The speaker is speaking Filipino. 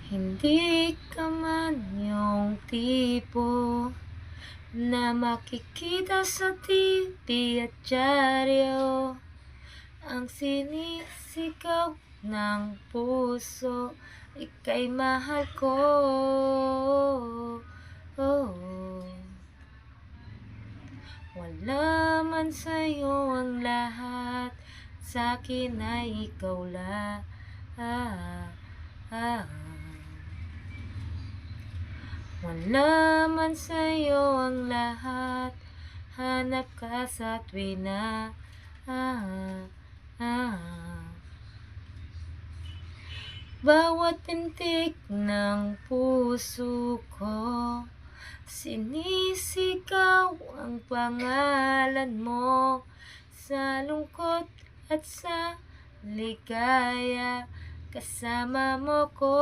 Hindi ka man yung tipo na makikita sa TV at dyaryo. Ang sinisigaw ng puso, ika'y mahal ko. Wala man sa'yo ang lahat, sa'kin ay ikaw lang. Wala man sa'yo ang lahat, hanap ka sa tuwina. Bawat pintig ng puso ko, sinisigaw ang pangalan mo. Sa lungkot at sa ligaya, kasama mo ko.